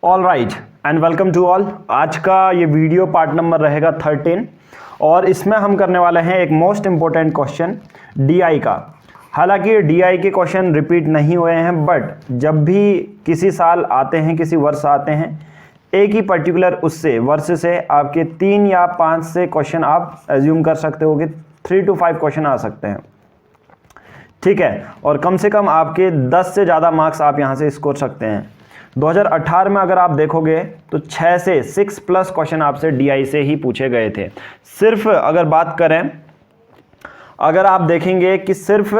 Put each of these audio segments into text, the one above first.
All right and welcome to all. आज का ये वीडियो पार्ट नंबर रहेगा 13 और इसमें हम करने वाले हैं एक मोस्ट इंपॉर्टेंट क्वेश्चन डीआई का। हालांकि डीआई के क्वेश्चन रिपीट नहीं हुए हैं, बट जब भी किसी साल आते हैं, किसी वर्ष आते हैं, एक ही पर्टिकुलर उससे वर्ष से आपके 3 या 5 से क्वेश्चन आप एज्यूम कर सकते हो कि 3 to 5 क्वेश्चन आ सकते हैं, ठीक है। और कम से कम आपके 10 से ज़्यादा मार्क्स आप यहाँ से स्कोर सकते हैं। 2018 में अगर आप देखोगे तो 6 से 6+ क्वेश्चन आपसे डीआई से ही पूछे गए थे। सिर्फ अगर बात करें, अगर आप देखेंगे कि सिर्फ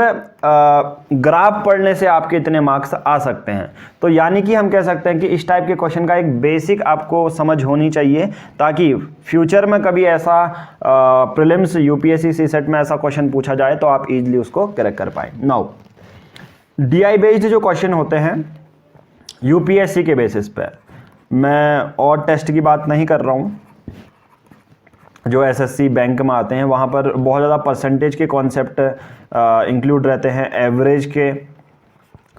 ग्राफ पढ़ने से आपके इतने मार्क्स आ सकते हैं, तो यानी कि हम कह सकते हैं कि इस टाइप के क्वेश्चन का एक बेसिक आपको समझ होनी चाहिए, ताकि फ्यूचर में कभी ऐसा प्रीलिम्स यूपीएससी सीसेट में ऐसा क्वेश्चन पूछा जाए तो आप इजीली उसको करेक्ट कर पाए। नाउ डीआई बेस्ड जो क्वेश्चन होते हैं यूपीएससी के बेसिस पे, मैं और टेस्ट की बात नहीं कर रहा हूँ, जो एसएससी बैंक में आते हैं वहाँ पर बहुत ज़्यादा परसेंटेज के कॉन्सेप्ट इंक्लूड रहते हैं, एवरेज के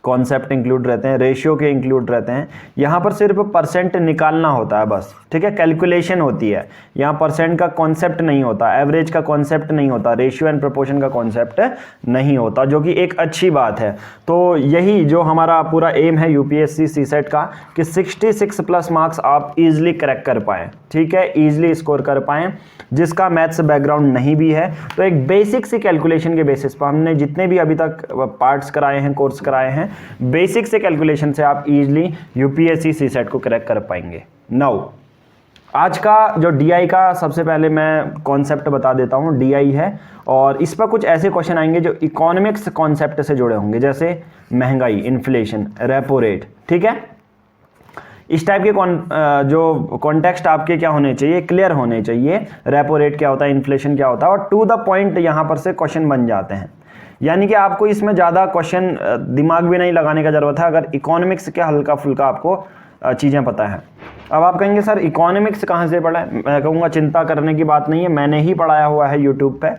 कॉन्सेप्ट इंक्लूड रहते हैं, रेशियो के इंक्लूड रहते हैं। यहाँ पर सिर्फ परसेंट निकालना होता है बस, ठीक है, कैलकुलेशन होती है। यहाँ परसेंट का कॉन्सेप्ट नहीं होता, एवरेज का कॉन्सेप्ट नहीं होता, रेशियो एंड प्रोपोर्शन का कॉन्सेप्ट नहीं होता, जो कि एक अच्छी बात है। तो यही जो हमारा पूरा एम है यूपीएससी सीसेट का कि 66+ मार्क्स आप इजीली क्रैक कर पाएँ, ठीक है, इजीली स्कोर कर पाएँ। जिसका मैथ्स बैकग्राउंड नहीं भी है तो एक बेसिक सी कैलकुलेशन के बेसिस पर हमने जितने भी अभी तक पार्ट्स कराए हैं, कोर्स कराए हैं, बेसिक से कैलकुलेशन से आप इजीली यूपीएससी सीसेट को क्रैक कर पाएंगे। नाउ आज का जो डीआई का सबसे पहले मैं कॉन्सेप्ट बता देता हूँ। डीआई है और इस पर कुछ ऐसे क्वेश्चन आएंगे जो इकोनॉमिक्स कॉन्सेप्ट से जुड़े होंगे, जैसे महंगाई, इन्फ्लेशन, रेपो रेट, ठीक है। इस टाइप के जो कॉन्टेक्स्ट आपके क्या होने चाहिए, क्लियर होने चाहिए। रेपो रेट क्या होता है, इन्फ्लेशन क्या होता है, और टू द पॉइंट यहाँ पर से क्वेश्चन बन जाते हैं। यानी कि आपको इसमें ज़्यादा क्वेश्चन दिमाग भी नहीं लगाने का ज़रूरत है, अगर इकोनॉमिक्स के हल्का फुल्का आपको चीज़ें पता है। अब आप कहेंगे सर इकोनॉमिक्स कहाँ से पढ़ा है, मैं कहूँगा चिंता करने की बात नहीं है, मैंने ही पढ़ाया हुआ है। यूट्यूब पे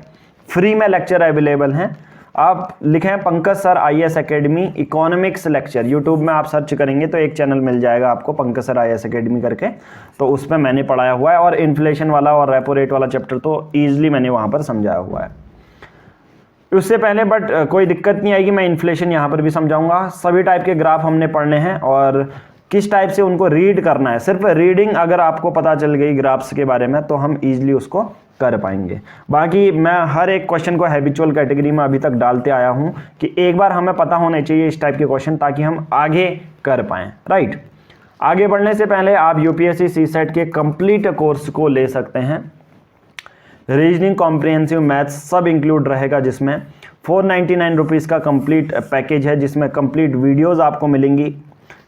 फ्री में लेक्चर अवेलेबल हैं। आप लिखें Pankaj sir IAS academy economics lecture, YouTube में आप सर्च करेंगे तो एक चैनल मिल जाएगा आपको पंकज सर IAS एकेडमी करके, तो उसमें मैंने पढ़ाया हुआ है। और इन्फ्लेशन वाला और रेपो रेट वाला चैप्टर तो ईजिली मैंने वहाँ पर समझाया हुआ है उससे पहले, बट कोई दिक्कत नहीं आएगी, मैं इन्फ्लेशन यहाँ पर भी समझाऊंगा। सभी टाइप के ग्राफ हमने पढ़ने हैं और किस टाइप से उनको रीड करना है। सिर्फ रीडिंग अगर आपको पता चल गई ग्राफ्स के बारे में तो हम इजीली उसको कर पाएंगे। बाकी मैं हर एक क्वेश्चन को हैबिचुअल कैटेगरी में अभी तक डालते आया हूँ कि एक बार हमें पता होने चाहिए इस टाइप के क्वेश्चन, ताकि हम आगे कर पाएँ, राइट। आगे बढ़ने से पहले आप यूपीएससी सीसेट के कंप्लीट कोर्स को ले सकते हैं। रीजनिंग, कॉम्प्रिहेंसिव मैथ्स सब इंक्लूड रहेगा, जिसमें 499 रुपीज़ का कंप्लीट पैकेज है, जिसमें कंप्लीट वीडियोज़ आपको मिलेंगी,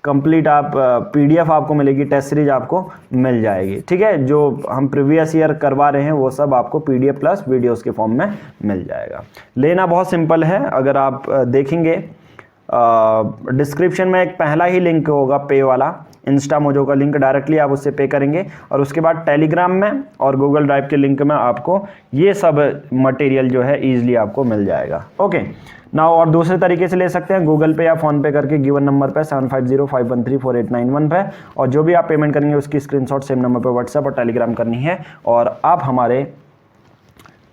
कंप्लीट आप PDF आपको मिलेगी, टेस्ट सीरीज आपको मिल जाएगी, ठीक है। जो हम प्रीवियस ईयर करवा रहे हैं वो सब आपको PDF प्लस वीडियोस के फॉर्म में मिल जाएगा। लेना बहुत सिंपल है। अगर आप देखेंगे डिस्क्रिप्शन में एक पहला ही लिंक होगा पे वाला, इंस्टा मोजो का लिंक, डायरेक्टली आप उससे पे करेंगे और उसके बाद टेलीग्राम में और गूगल ड्राइव के लिंक में आपको ये सब मटेरियल जो है ईजिली आपको मिल जाएगा। ओके ना, और दूसरे तरीके से ले सकते हैं, गूगल पे या फ़ोन पे करके गिवन नंबर पे 7505134891 पे, और जो भी आप पेमेंट करेंगे उसकी स्क्रीनशॉट सेम नंबर पे व्हाट्सएप और टेलीग्राम करनी है, और आप हमारे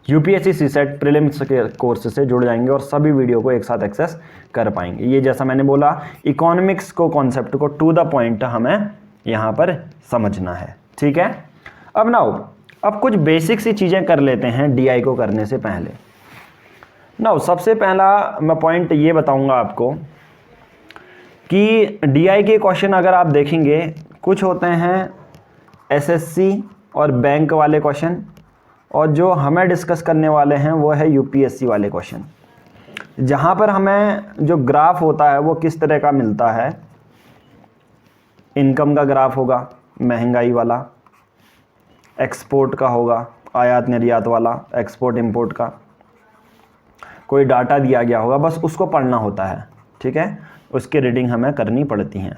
यूपीएससी सीसेट प्रीलिम्स के कोर्स से जुड़ जाएंगे और सभी वीडियो को एक साथ एक्सेस कर पाएंगे। ये जैसा मैंने बोला, इकोनॉमिक्स को कॉन्सेप्ट को टू द पॉइंट हमें यहाँ पर समझना है, ठीक है। अब नाउ अब कुछ बेसिक सी चीज़ें कर लेते हैं डीआई को करने से पहले। नाउ सबसे पहला मैं पॉइंट ये बताऊंगा आपको कि डीआई के क्वेश्चन अगर आप देखेंगे, कुछ होते हैं एसएससी और बैंक वाले क्वेश्चन, और जो हमें डिस्कस करने वाले हैं वो है यूपीएससी वाले क्वेश्चन, जहाँ पर हमें जो ग्राफ होता है वो किस तरह का मिलता है। इनकम का ग्राफ होगा, महंगाई वाला, एक्सपोर्ट का होगा, आयात निर्यात वाला, एक्सपोर्ट इंपोर्ट का, कोई डाटा दिया गया होगा, बस उसको पढ़ना होता है, ठीक है। उसकी रीडिंग हमें करनी पड़ती हैं।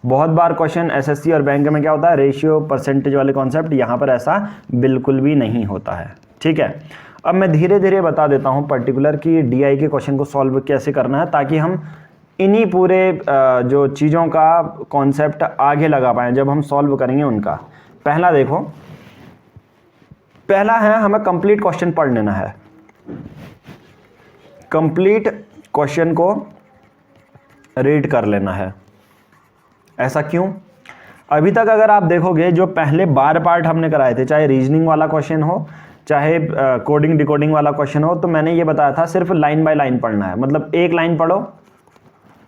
बहुत बार क्वेश्चन एसएससी और बैंक में क्या होता है, रेशियो, परसेंटेज वाले कॉन्सेप्ट, यहाँ पर ऐसा बिल्कुल भी नहीं होता है, ठीक है। अब मैं धीरे धीरे बता देता हूँ पर्टिकुलर कि डीआई के क्वेश्चन को सॉल्व कैसे करना है, ताकि हम इन्हीं पूरे जो चीज़ों का कॉन्सेप्ट आगे लगा पाएँ जब हम सॉल्व करेंगे उनका। पहला देखो, पहला है हमें कंप्लीट क्वेश्चन पढ़ लेना है। कंप्लीट क्वेश्चन को रीड कर लेना है। ऐसा क्यों? अभी तक अगर आप देखोगे जो पहले बार पार्ट हमने कराए थे, चाहे रीजनिंग वाला क्वेश्चन हो, चाहे कोडिंग डिकोडिंग वाला क्वेश्चन हो, तो मैंने ये बताया था सिर्फ लाइन बाय लाइन पढ़ना है। मतलब एक लाइन पढ़ो,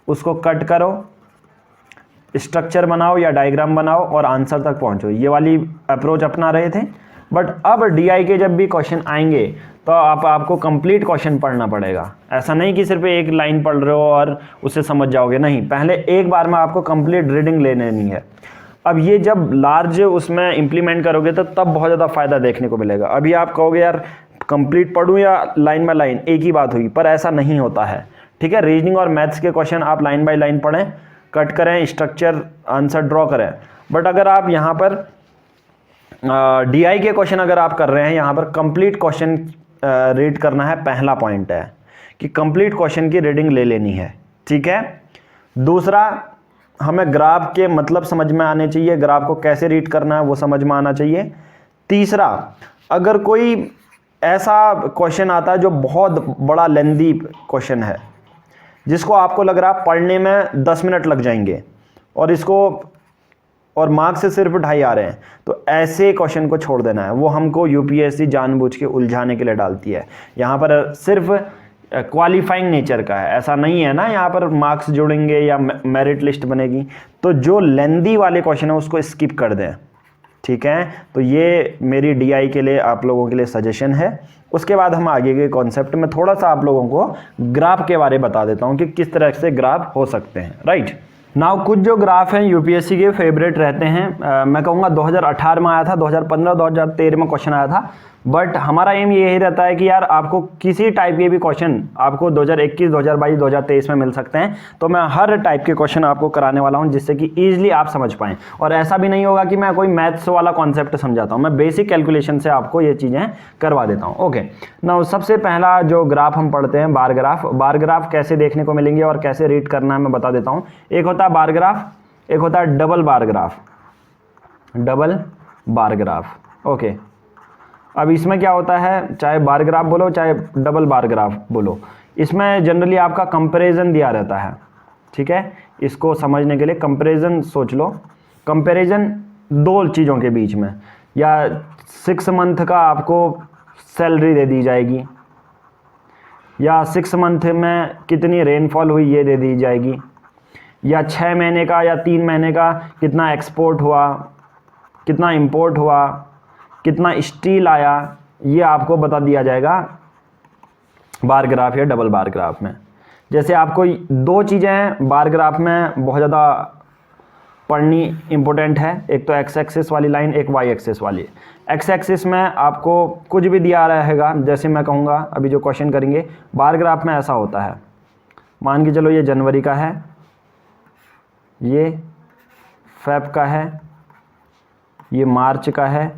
उसको कट करो, स्ट्रक्चर बनाओ या डायग्राम बनाओ और आंसर तक पहुंचो। ये वाली अप्रोच अपना रहे थे। बट अब डीआई के जब भी क्वेश्चन आएंगे तो आपको कंप्लीट क्वेश्चन पढ़ना पड़ेगा। ऐसा नहीं कि सिर्फ एक लाइन पढ़ रहे हो और उससे समझ जाओगे, नहीं, पहले एक बार में आपको कंप्लीट रीडिंग ले लेनी है। अब ये जब लार्ज उसमें इम्प्लीमेंट करोगे तो तब बहुत ज़्यादा फ़ायदा देखने को मिलेगा। अभी आप कहोगे यार कंप्लीट पढ़ूँ या लाइन बाय लाइन, एक ही बात हुई, पर ऐसा नहीं होता है। ठीक है, रीजनिंग और मैथ्स के क्वेश्चन आप लाइन बाय लाइन पढ़ें, कट करें, स्ट्रक्चर आंसर ड्रॉ करें। बट अगर आप यहाँ पर डीआई के क्वेश्चन अगर आप कर रहे हैं, यहाँ पर कंप्लीट क्वेश्चन रीड करना है। पहला पॉइंट है कि कंप्लीट क्वेश्चन की रीडिंग ले लेनी है। ठीक है, दूसरा, हमें ग्राफ के मतलब समझ में आने चाहिए, ग्राफ को कैसे रीड करना है वो समझ में आना चाहिए। तीसरा, अगर कोई ऐसा क्वेश्चन आता है जो बहुत बड़ा लेंदी क्वेश्चन है, जिसको आपको लग रहा है पढ़ने में 10 मिनट लग जाएंगे और मार्क्स से सिर्फ 2.5 आ रहे हैं, तो ऐसे क्वेश्चन को छोड़ देना है। वो हमको यूपीएससी जानबूझ के उलझाने के लिए डालती है। यहाँ पर सिर्फ क्वालिफाइंग नेचर का है, ऐसा नहीं है ना यहाँ पर मार्क्स जुड़ेंगे या मेरिट लिस्ट बनेगी। तो जो लेंदी वाले क्वेश्चन है उसको स्किप कर दें। ठीक है, तो ये मेरी डीआई के लिए आप लोगों के लिए सजेशन है। उसके बाद हम आगे के कॉन्सेप्ट में थोड़ा सा आप लोगों को ग्राफ के बारे में बता देता हूँ कि किस तरह से ग्राफ हो सकते हैं। राइट नाउ, कुछ जो ग्राफ हैं यूपीएससी के फेवरेट रहते हैं। मैं कहूँगा 2018 में आया था, 2015 2013 में क्वेश्चन आया था। बट हमारा एम यही रहता है कि यार आपको किसी टाइप के भी क्वेश्चन आपको 2021, 2022, 2023 में मिल सकते हैं। तो मैं हर टाइप के क्वेश्चन आपको कराने वाला हूं जिससे कि ईजिली आप समझ पाएँ। और ऐसा भी नहीं होगा कि मैं कोई मैथ्स वाला कॉन्सेप्ट समझाता हूँ, मैं बेसिक कैलकुलेशन से आपको ये चीज़ें करवा देता हूँ। ओके नाउ, सबसे पहला जो ग्राफ हम पढ़ते हैं, बार ग्राफ। बार ग्राफ कैसे देखने को मिलेंगे और कैसे रीड करना है मैं बता देता हूँ। एक होता है बार ग्राफ, एक होता है double bar graph. Double bar graph, okay. अब इसमें क्या होता है, चाहे बार ग्राफ बोलो चाहे डबल बार ग्राफ बोलो, इसमें जनरली आपका कंपैरिजन दिया रहता है। ठीक है, इसको समझने के लिए कंपैरिजन सोच लो। कंपैरिजन दो चीज़ों के बीच में, या 6 मंथ का आपको सैलरी दे दी जाएगी, या 6 मंथ में कितनी रेनफॉल हुई ये दे दी जाएगी, या 6 महीने का या 3 महीने का कितना एक्सपोर्ट हुआ, कितना इंपोर्ट हुआ, कितना स्टील आया, ये आपको बता दिया जाएगा बार ग्राफ या डबल बार ग्राफ में। जैसे आपको दो चीज़ें बार ग्राफ में बहुत ज़्यादा पढ़नी इंपॉर्टेंट है, एक तो एक्स एक्सिस वाली लाइन, एक वाई एक्सिस वाली। एक्स एक्सिस में आपको कुछ भी दिया रहेगा, जैसे मैं कहूँगा अभी जो क्वेश्चन करेंगे बार ग्राफ में ऐसा होता है। मान के चलो ये जनवरी का है, ये फेब का है, ये मार्च का है,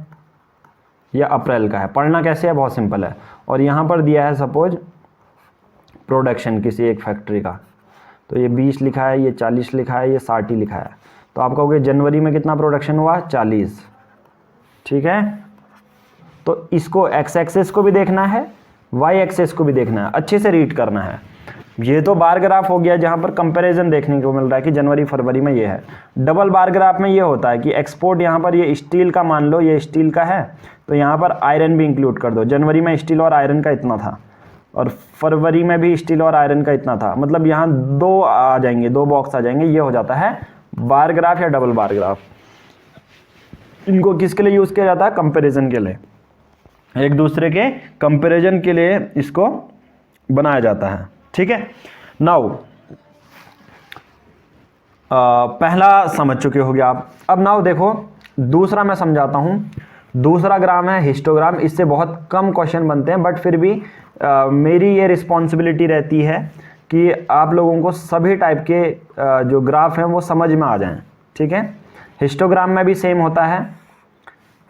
या अप्रैल का है। पढ़ना कैसे है, बहुत सिंपल है। और यहाँ पर दिया है सपोज प्रोडक्शन किसी एक फैक्ट्री का, तो ये 20 लिखा है, ये 40 लिखा है, ये 60 ही लिखा है। तो आप कहोगे जनवरी में कितना प्रोडक्शन हुआ, 40। ठीक है, तो इसको एक्स एक्सिस को भी देखना है, वाई एक्सिस को भी देखना है, अच्छे से रीड करना है। ये तो बार ग्राफ हो गया जहाँ पर कंपैरिजन देखने को मिल रहा है कि जनवरी फरवरी में ये है। डबल बार ग्राफ में ये होता है कि एक्सपोर्ट, यहाँ पर ये स्टील का मान लो, ये स्टील का है, तो यहाँ पर आयरन भी इंक्लूड कर दो। जनवरी में स्टील और आयरन का इतना था, और फरवरी में भी स्टील और आयरन का इतना था। मतलब यहाँ दो आ जाएंगे, दो बॉक्स आ जाएंगे। ये हो जाता है बार ग्राफ या डबल बार ग्राफ। इनको किसके लिए यूज़ किया जाता है, कंपेरिजन के लिए, एक दूसरे के कंपेरिजन के लिए इसको बनाया जाता है। ठीक है, नाउ पहला समझ चुके होगे आप। अब नाउ देखो दूसरा मैं समझाता हूँ। दूसरा ग्राम है हिस्टोग्राम। इससे बहुत कम क्वेश्चन बनते हैं, बट फिर भी मेरी ये रिस्पॉन्सिबिलिटी रहती है कि आप लोगों को सभी टाइप के जो ग्राफ हैं वो समझ में आ जाएं। ठीक है, हिस्टोग्राम में भी सेम होता है,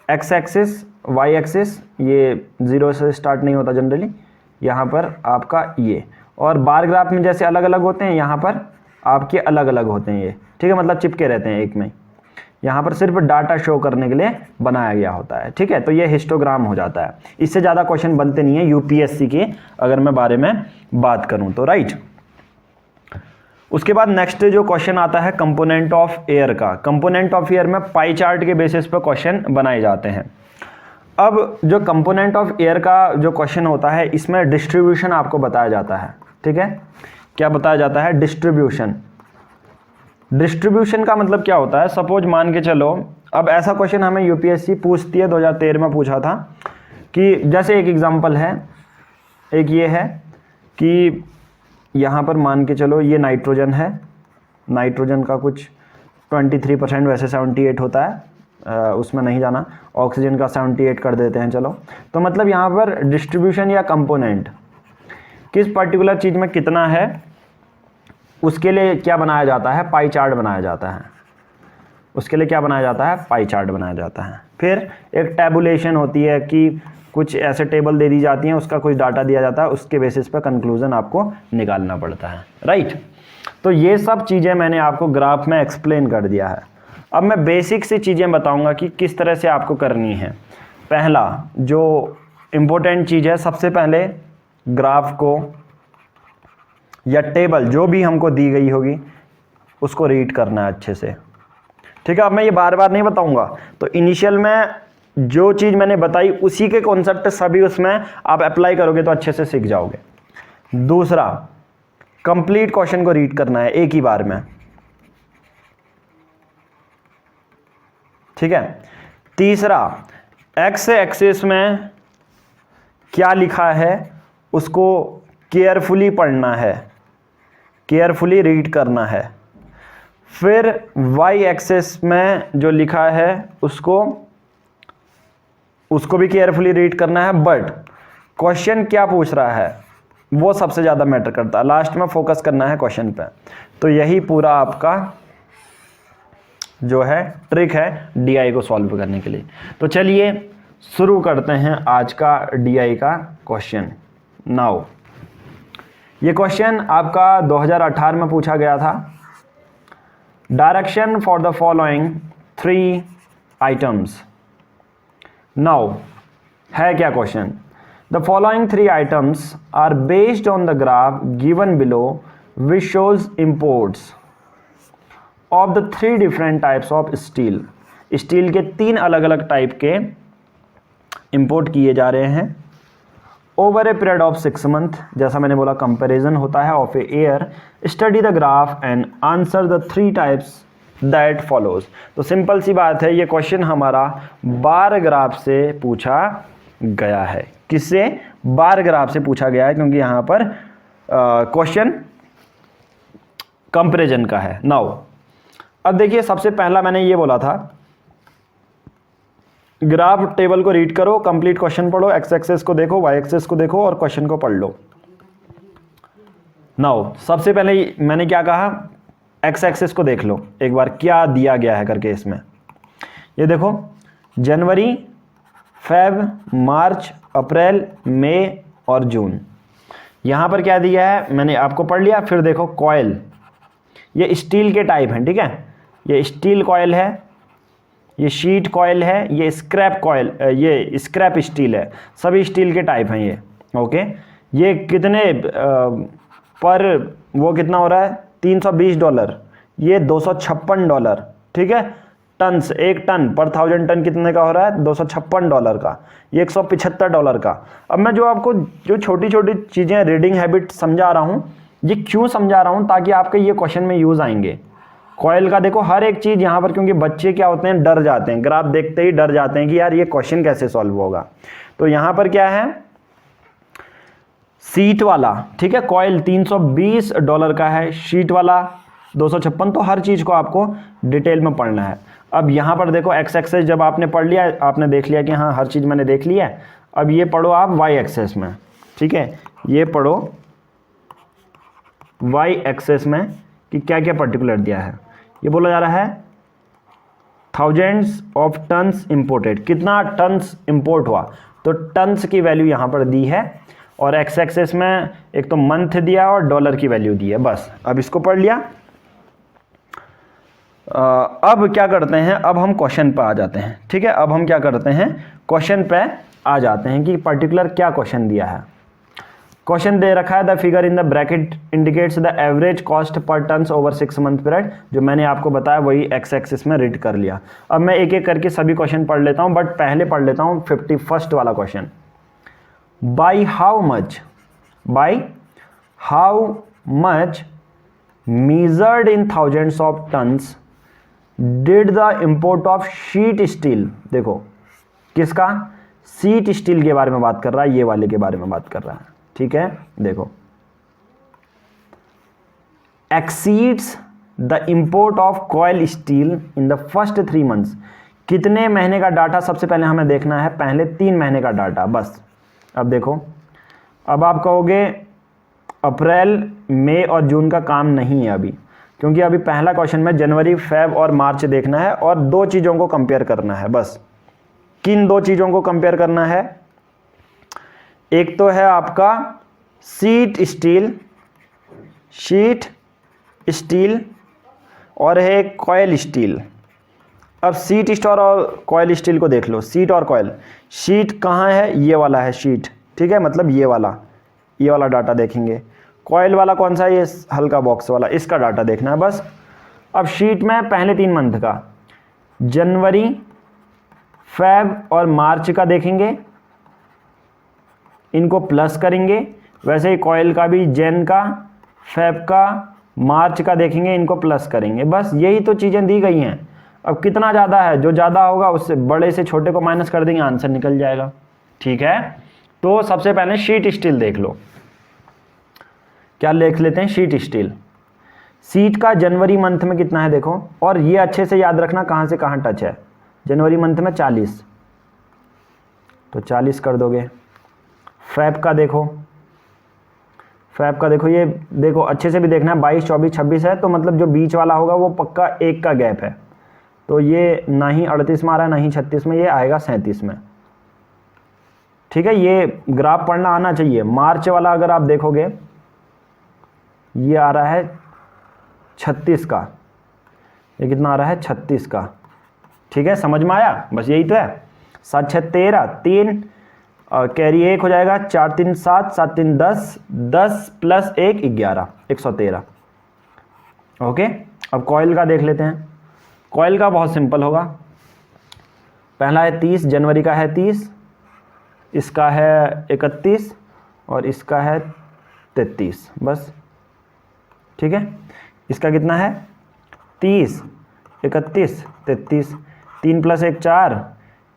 एक्स एक्सिस वाई एक्सिस, ये 0 से स्टार्ट नहीं होता जनरली, यहाँ पर आपका ये। और बार ग्राफ में जैसे अलग अलग होते हैं, यहाँ पर आपके अलग अलग होते हैं ये, ठीक है, मतलब चिपके रहते हैं एक में। यहाँ पर सिर्फ डाटा शो करने के लिए बनाया गया होता है, ठीक है। तो ये हिस्टोग्राम हो जाता है। इससे ज़्यादा क्वेश्चन बनते नहीं है यूपीएससी के अगर मैं बारे में बात करूँ तो, राइट। उसके बाद नेक्स्ट जो क्वेश्चन आता है कंपोनेंट ऑफ एयर का। कंपोनेंट ऑफ एयर में पाई चार्ट के बेसिस पर क्वेश्चन बनाए जाते हैं। अब जो कंपोनेंट ऑफ एयर का जो क्वेश्चन होता है इसमें डिस्ट्रीब्यूशन आपको बताया जाता है, ठीक है। क्या बताया जाता है? डिस्ट्रीब्यूशन। डिस्ट्रीब्यूशन का मतलब क्या होता है? सपोज मान के चलो, अब ऐसा क्वेश्चन हमें यूपीएससी पूछती है, 2013 में पूछा था कि जैसे एक एग्जांपल है, एक ये है कि यहाँ पर मान के चलो ये नाइट्रोजन है, नाइट्रोजन का कुछ 23%, वैसे 78 होता है, उसमें नहीं जाना। ऑक्सीजन का 78 कर देते हैं चलो। तो मतलब यहाँ पर डिस्ट्रीब्यूशन या कंपोनेंट किस पर्टिकुलर चीज़ में कितना है उसके लिए क्या बनाया जाता है? पाई चार्ट बनाया जाता है। उसके लिए क्या बनाया जाता है? पाई चार्ट बनाया जाता है। फिर एक टैबुलेशन होती है कि कुछ ऐसे टेबल दे दी जाती हैं, उसका कुछ डाटा दिया जाता है, उसके बेसिस पर कंक्लूजन आपको निकालना पड़ता है, राइट। तो ये सब चीज़ें मैंने आपको ग्राफ में एक्सप्लेन कर दिया है। अब मैं बेसिक सी चीज़ें बताऊंगा कि किस तरह से आपको करनी है। पहला जो इम्पोर्टेंट चीज़ है, सबसे पहले ग्राफ को या टेबल जो भी हमको दी गई होगी उसको रीड करना है अच्छे से, ठीक है। अब मैं ये बार बार नहीं बताऊंगा, तो इनिशियल में जो चीज़ मैंने बताई उसी के कॉन्सेप्ट सभी उसमें आप अप्लाई करोगे तो अच्छे से सीख जाओगे। दूसरा, कंप्लीट क्वेश्चन को रीड करना है एक ही बार में, ठीक है। तीसरा, एक्स एक्सिस में क्या लिखा है उसको केयरफुली पढ़ना है, केयरफुली रीड करना है। फिर वाई एक्सिस में जो लिखा है उसको भी केयरफुली रीड करना है। बट क्वेश्चन क्या पूछ रहा है वो सबसे ज़्यादा मैटर करता है, लास्ट में फोकस करना है क्वेश्चन पे। तो यही पूरा आपका जो है ट्रिक है डीआई को सॉल्व करने के लिए। तो चलिए शुरू करते हैं आज का डीआई का क्वेश्चन। नाउ ये क्वेश्चन आपका 2018 में पूछा गया था। Direction for the following 3 items. Now है क्या question? The following 3 items are based on the graph given below which shows imports of the 3 different types of steel. Steel के 3 अलग अलग टाइप के इंपोर्ट किए जा रहे हैं over A period of 6 month. जैसा मैंने बोला कंपैरिजन होता है of a year. Study the graph and answer the 3 types that follows. तो सिंपल सी बात है, ये क्वेश्चन हमारा बार ग्राफ से पूछा गया है। किससे? बार ग्राफ से पूछा गया है, क्योंकि यहाँ पर क्वेश्चन कंपैरिजन का है। नाउ अब देखिए, सबसे पहला मैंने ये बोला था ग्राफ टेबल को रीड करो, कंप्लीट क्वेश्चन पढ़ो, एक्स एक्सेस को देखो, वाई एक्सेस को देखो और क्वेश्चन को पढ़ लो। नाउ सबसे पहले मैंने क्या कहा, एक्स एक्सेस को देख लो एक बार क्या दिया गया है करके। इसमें ये देखो, जनवरी, फेब, मार्च, अप्रैल, मई और जून। यहाँ पर क्या दिया है मैंने आपको पढ़ लिया। फिर देखो कॉयल, ये स्टील के टाइप हैं, ठीक है। ये स्टील कॉयल है, ये शीट कॉयल है, ये स्क्रैप कॉयल, ये स्क्रैप स्टील है। सभी स्टील के टाइप हैं ये, ओके। ये कितने पर वो कितना हो रहा है? $320, ये $256, ठीक है। टन्स, 1 टन पर 1000 टन कितने का हो रहा है? $256 का, ये $175 का। अब मैं जो आपको जो छोटी छोटी चीज़ें रीडिंग हैबिट समझा रहा हूँ, ये क्यों समझा रहा हूँ? ताकि आपके ये क्वेश्चन में यूज़ आएंगे। कॉयल का देखो हर एक चीज़ यहाँ पर, क्योंकि बच्चे क्या होते हैं, डर जाते हैं, ग्राफ देखते ही डर जाते हैं कि यार ये क्वेश्चन कैसे सॉल्व होगा। तो यहाँ पर क्या है, सीट वाला, ठीक है, कॉयल $320 का है, शीट वाला 256। तो हर चीज़ को आपको डिटेल में पढ़ना है। अब यहाँ पर देखो एक्स एक्सेस जब आपने पढ़ लिया, आपने देख लिया कि हाँ हर चीज़ मैंने देख लिया है। अब ये पढ़ो आप वाई एक्सेस में, ठीक है। ये पढ़ो वाई एक्सेस में कि क्या क्या पर्टिकुलर दिया है। ये बोला जा रहा है थाउजेंड्स ऑफ टन्स इंपोर्टेड, कितना टन्स इंपोर्ट हुआ, तो टन्स की वैल्यू यहाँ पर दी है। और एक्स एक्सेस में एक तो मंथ दिया और डॉलर की वैल्यू दी है, बस। अब इसको पढ़ लिया। अब क्या करते हैं, अब हम क्वेश्चन पे आ जाते हैं। ठीक है, अब हम क्या करते हैं, क्वेश्चन पे आ जाते हैं कि पर्टिकुलर क्या क्वेश्चन दिया है। क्वेश्चन दे रखा है the figure in the bracket indicates the average cost per tons over 6 month period. जो मैंने आपको बताया वही एक्स एक्सिस में रीड कर लिया। अब मैं एक एक करके सभी क्वेश्चन पढ़ लेता हूं, बट पहले पढ़ लेता हूं 51st वाला question. By how much measured in thousands of tons did the import of sheet steel, देखो किसका, शीट स्टील के बारे में बात कर रहा है, ये वाले के बारे में बात कर रहा है। ठीक है, देखो exceeds the import of coil steel in the first 3 months। कितने महीने का डाटा सबसे पहले हमें देखना है, पहले 3 महीने का डाटा बस। अब देखो, अब आप कहोगे अप्रैल मई और जून का काम नहीं है अभी, क्योंकि अभी पहला क्वेश्चन में जनवरी फेब और मार्च देखना है और 2 चीज़ों को कंपेयर करना है बस। किन 2 चीज़ों को कंपेयर करना है, एक तो है आपका शीट स्टील और है कॉयल स्टील। अब शीट स्टील और कॉयल स्टील को देख लो, शीट और कॉयल। शीट कहाँ है, ये वाला है शीट। ठीक है, मतलब ये वाला डाटा देखेंगे। कॉयल वाला कौन सा है, ये हल्का बॉक्स वाला, इसका डाटा देखना है बस। अब शीट में पहले 3 मंथ का जनवरी फेब और मार्च का देखेंगे, इनको प्लस करेंगे। वैसे ही कॉयल का भी जैन का, फेब का, मार्च का देखेंगे, इनको प्लस करेंगे। बस यही तो चीज़ें दी गई हैं। अब कितना ज़्यादा है, जो ज़्यादा होगा उससे बड़े से छोटे को माइनस कर देंगे, आंसर निकल जाएगा। ठीक है, तो सबसे पहले शीट स्टील देख लो। क्या लिख लेते हैं, शीट स्टील। शीट का जनवरी मंथ में कितना है देखो, और ये अच्छे से याद रखना कहाँ से कहाँ टच है। जनवरी मंथ में 40, तो 40 कर दोगे। फेब का देखो, ये देखो अच्छे से भी देखना है, 22, 24, 26 है, तो मतलब जो बीच वाला होगा वो पक्का 1 का गैप है। तो ये ना ही 38 में आ रहा है, ना ही 36 में, ये आएगा 37 में। ठीक है, ये ग्राफ पढ़ना आना चाहिए। मार्च वाला अगर आप देखोगे, ये आ रहा है 36 का, ये कितना आ रहा है, 36 का। ठीक है, समझ में आया, बस यही तो है। 7 6 13, 3 और कैरी 1 हो जाएगा, 4 3 7, 7 3 10, 10 प्लस 1 11, 113। ओके, अब कॉयल का देख लेते हैं। कॉयल का बहुत सिंपल होगा, पहला है 30, जनवरी का है 30, इसका है 31 और इसका है 33 बस। ठीक है, इसका कितना है 30, 31, 33, 3 प्लस 1 4,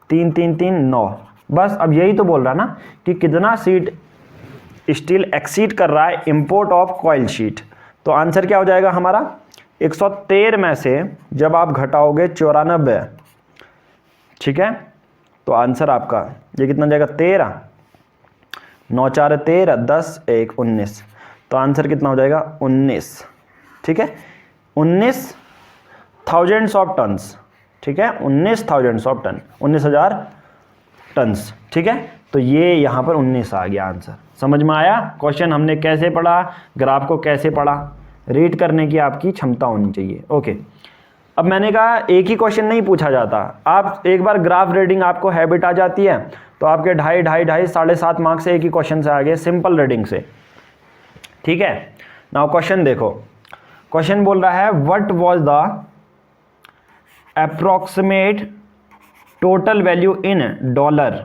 3 3 3 9 बस। अब यही तो बोल रहा ना कि कितना शीट स्टील एक्सीड कर रहा है इंपोर्ट ऑफ कॉयल शीट। तो आंसर क्या हो जाएगा हमारा, 113 में से जब आप घटाओगे 94, ठीक है, तो आंसर आपका ये कितना जाएगा, 13, 9 4 13, 10 1 19, तो आंसर कितना हो जाएगा 19। ठीक है, 19 थाउजेंड्स ऑफ टन्स। ठीक है, 19 थाउजेंड्स ऑफ टन, 19,000 टन्स। ठीक है, तो ये यहाँ पर 19 आ गया आंसर। समझ में आया, क्वेश्चन हमने कैसे पढ़ा, ग्राफ को कैसे पढ़ा, रीड करने की आपकी क्षमता होनी चाहिए। ओके, अब मैंने कहा एक ही क्वेश्चन नहीं पूछा जाता। आप एक बार ग्राफ रीडिंग आपको हैबिट आ जाती है तो आपके 2.5 7.5 मार्क्स से एक ही क्वेश्चन से आ गए, सिंपल रीडिंग से। ठीक है, नाउ क्वेश्चन देखो। क्वेश्चन बोल रहा है what was the approximate total value in dollar.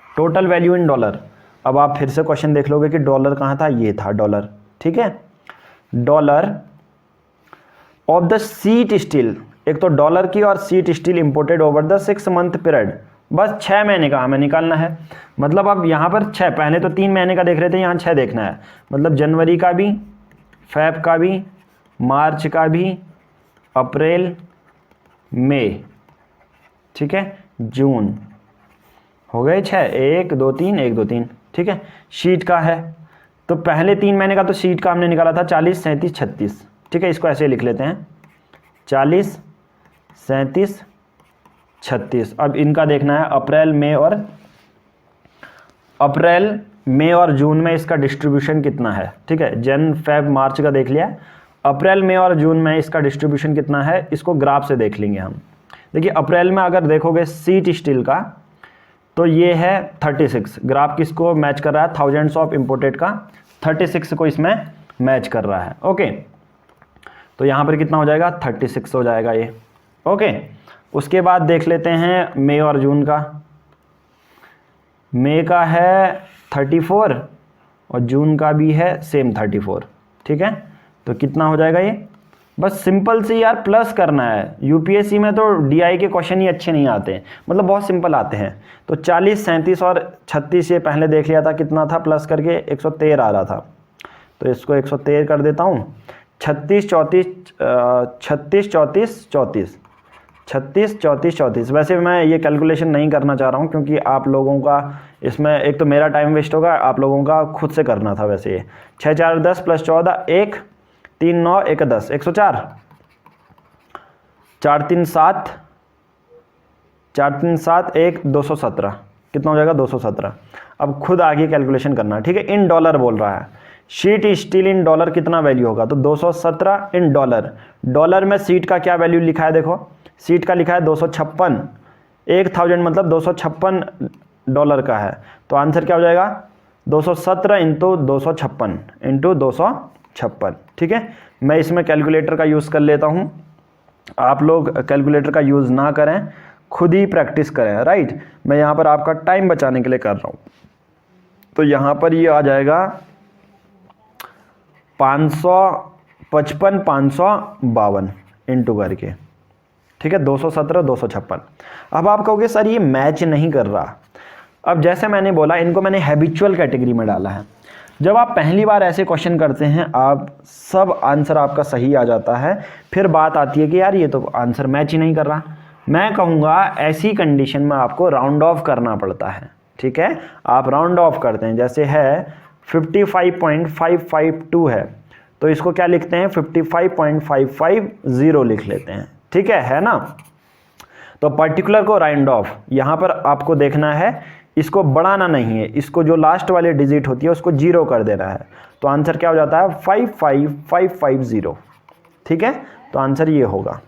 Total value in dollar. अब आप फिर से क्वेश्चन देख लोगे कि डॉलर कहाँ था, ये था डॉलर। ठीक है, dollar of the sheet steel, एक तो डॉलर की और sheet steel imported over the 6 month period. बस 6 महीने का हमें निकालना है। मतलब अब यहाँ पर 6, पहले तो 3 महीने का देख रहे थे, यहाँ 6 देखना है। मतलब जनवरी का भी, फेब का भी, मार्च का भी, अप्रैल, मई, ठीक है, जून, हो गए 6, 1 2 3 1 2 3। ठीक है, शीट का है तो पहले 3 महीने का तो शीट का हमने निकाला था 40 37 36। ठीक है, इसको ऐसे लिख लेते हैं 40 37 36। अब इनका देखना है अप्रैल मई और जून में इसका डिस्ट्रीब्यूशन कितना है। ठीक है, जन फेब मार्च का देख लिया, अप्रैल में और जून में इसका डिस्ट्रीब्यूशन कितना है, इसको ग्राफ से देख लेंगे हम। देखिए अप्रैल में अगर देखोगे सीट स्टील का तो ये है 36, ग्राफ किसको मैच कर रहा है, थाउजेंड्स ऑफ इम्पोर्टेड का 36 को इसमें मैच कर रहा है। ओके, तो यहाँ पर कितना हो जाएगा, 36 हो जाएगा ये। ओके, उसके बाद देख लेते हैं मई और जून का। मई का है 34 और जून का भी है सेम 34। ठीक है, तो कितना हो जाएगा ये, बस सिंपल से यार प्लस करना है। यूपीएससी में तो डीआई के क्वेश्चन ही अच्छे नहीं आते, मतलब बहुत सिंपल आते हैं। तो 40, 37 और 36 ये पहले देख लिया था कितना था, प्लस करके 113 आ रहा था, तो इसको 113 कर देता हूँ। 36, 34। वैसे मैं ये कैलकुलेशन नहीं करना चाह रहा हूँ क्योंकि आप लोगों का इसमें एक तो मेरा टाइम वेस्ट होगा, आप लोगों का खुद से करना था। वैसे ये 6 4 10 + 14 1 3 9 1 10 104 4 3 7 1 217 कितना हो जाएगा, 217। अब खुद आगे कैलकुलेशन करना, ठीक है। इन डॉलर बोल रहा है, शीट स्टील इन डॉलर कितना वैल्यू होगा, तो 217 इन डॉलर। डॉलर में शीट का क्या वैल्यू लिखा है, देखो शीट का लिखा है 256, 1000 मतलब 256 डॉलर का है। तो आंसर क्या हो जाएगा, 217 × 256 × 256। ठीक है, मैं इसमें कैलकुलेटर का यूज़ कर लेता हूँ, आप लोग कैलकुलेटर का यूज़ ना करें, खुद ही प्रैक्टिस करें। राइट, मैं यहाँ पर आपका टाइम बचाने के लिए कर रहा हूँ। तो यहाँ पर ये आ जाएगा 555 552 इंटू करके, ठीक है, 217 256। अब आप कहोगे सर ये मैच नहीं कर रहा। अब जैसे मैंने बोला, इनको मैंने हैबिचुअल कैटेगरी में डाला है। जब आप पहली बार ऐसे क्वेश्चन करते हैं, आप सब आंसर आपका सही आ जाता है, फिर बात आती है कि यार ये तो आंसर मैच ही नहीं कर रहा। मैं कहूँगा ऐसी कंडीशन में आपको राउंड ऑफ करना पड़ता है। ठीक है, आप राउंड ऑफ करते हैं, जैसे है 55.552 है, तो इसको क्या लिखते हैं, 55.550 लिख लेते हैं। ठीक है ना। तो पर्टिकुलर को राउंड ऑफ, यहाँ पर आपको देखना है, इसको बढ़ाना नहीं है, इसको जो लास्ट वाली डिजिट होती है उसको 0 कर देना है। तो आंसर क्या हो जाता है, 55550। ठीक है, तो आंसर ये होगा।